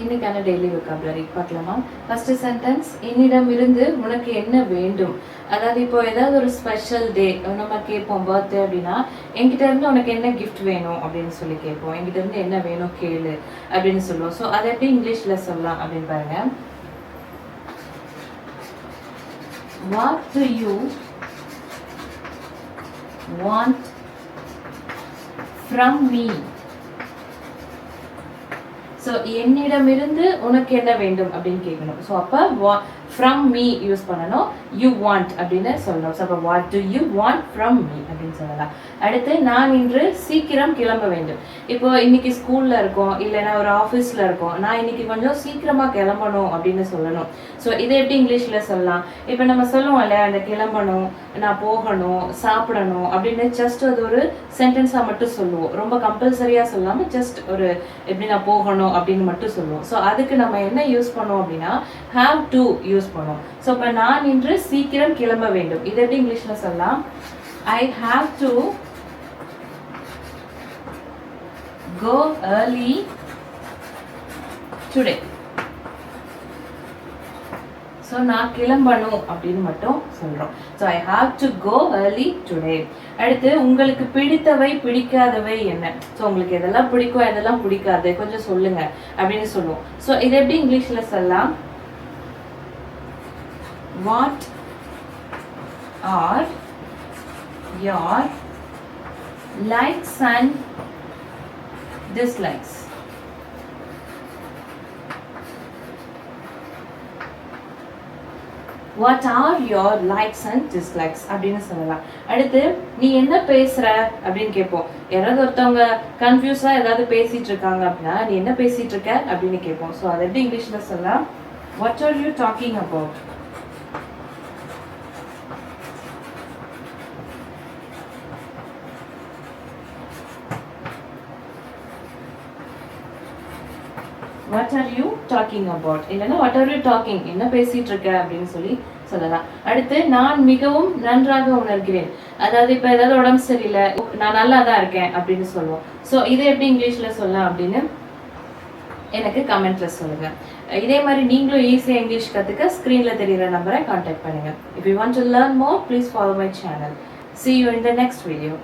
இன்னைக்கான daily vocabulary பார்க்கலாமா? First sentence, என்னிடமிருந்து உனக்கு என்ன வேண்டும். அதாவது இப்போ ஏதாவது ஒரு ஸ்பெஷல் டே நம்ம கேட்போம், பர்த்டே அப்படின்னா என்கிட்ட இருந்து உனக்கு என்ன கிஃப்ட் வேணும் அப்படின்னு சொல்லி கேட்போம். என்கிட்ட இருந்து என்ன வேணும் கேளு அப்படின்னு சொல்லுவோம். ஸோ அதை எப்படி இங்கிலீஷ்ல சொல்லலாம் அப்படின்னு பாருங்க. What do you want from me? So என்னிடமிருந்து உனக்கு என்ன வேண்டும் அப்படின்னு கேட்கணும். ஸோ அப்போ ஃப்ரம் மீ யூஸ் பண்ணணும், யூ வாண்ட் அப்படின்னு சொல்லணும். ஸோ அப்போ what to you want from me அப்படின்னு சொல்லலாம். அடுத்து, நான் இன்று சீக்கிரம் கிளம்ப வேண்டும். இப்போ இன்னைக்கு ஸ்கூல்ல இருக்கோம், இல்லைன்னா ஒரு ஆஃபீஸில் இருக்கோம், நான் இன்னைக்கு கொஞ்சம் சீக்கிரமாக கிளம்பணும் அப்படின்னு சொல்லணும். ஸோ இதை எப்படி இங்கிலீஷில் சொல்லலாம்? இப்போ நம்ம சொல்லுவோம் இல்லையா, அந்த கிளம்பணும், நான் போகணும், சாப்பிடணும் அப்படின்னு ஜஸ்ட் அது ஒரு சென்டென்ஸாக மட்டும் சொல்லுவோம். ரொம்ப கம்பல்சரியாக சொல்லாமல் ஜஸ்ட் ஒரு எப்படி நான் போகணும் அப்படின்னு மட்டும் சொல்லுவோம். ஸோ அதுக்கு நம்ம என்ன யூஸ் பண்ணுவோம் அப்படின்னா have to யூஸ் பண்ணுவோம். ஸோ இப்போ நான் இன்று சீக்கிரம் கிளம்ப வேண்டும், இதை எப்படி இங்கிலீஷில் சொல்லலாம்? I have to go early today. So நான் கிளம்பணும் அப்படின்னு மட்டும் சொல்கிறோம். So I have to go early today. அடுத்து, உங்களுக்கு பிடித்தவை பிடிக்காதவை என்ன. ஸோ உங்களுக்கு எதெல்லாம் பிடிக்கும் எதெல்லாம் பிடிக்காது கொஞ்சம் சொல்லுங்க அப்படின்னு சொல்லுவோம். ஸோ இதை எப்படி இங்கிலீஷில் சொல்லலாம்? What are your likes and dislikes. What are your likes and dislikes அப்படின்னு சொல்லலாம். அடுத்து, நீ என்ன பேசுற அப்படின்னு கேட்போம். யாராவது ஒருத்தவங்க கன்ஃபியூஸா ஏதாவது பேசிட்டு இருக்காங்க அப்படின்னா நீ என்ன பேசிட்டு இருக்க அப்படின்னு கேட்போம். ஸோ அதை எப்படி இங்கிலீஷ்ல சொல்லலாம்? What are you talking about? What are you talking about? இல்லைன்னா what are you talking? என்ன பேசிட்டு இருக்க அப்படின்னு சொல்லி சொல்லலாம். அடுத்து, நான் மிகவும் நன்றாக உணர்கிறேன். அதாவது இப்போ ஏதாவது உடம்பு சரியில்லை, நான் நல்லா தான் இருக்கேன் அப்படின்னு சொல்லுவோம். ஸோ இதை எப்படி இங்கிலீஷில் சொல்லலாம் அப்படின்னு எனக்கு கமெண்ட்ல சொல்லுங்க. இதே மாதிரி நீங்களும் ஈஸியாக இங்கிலீஷ் கற்றுக்க ஸ்க்ரீனில் தெரிகிற நம்பரை கான்டாக்ட் பண்ணுங்க. If you want to learn more, please follow my channel. See you in the next video.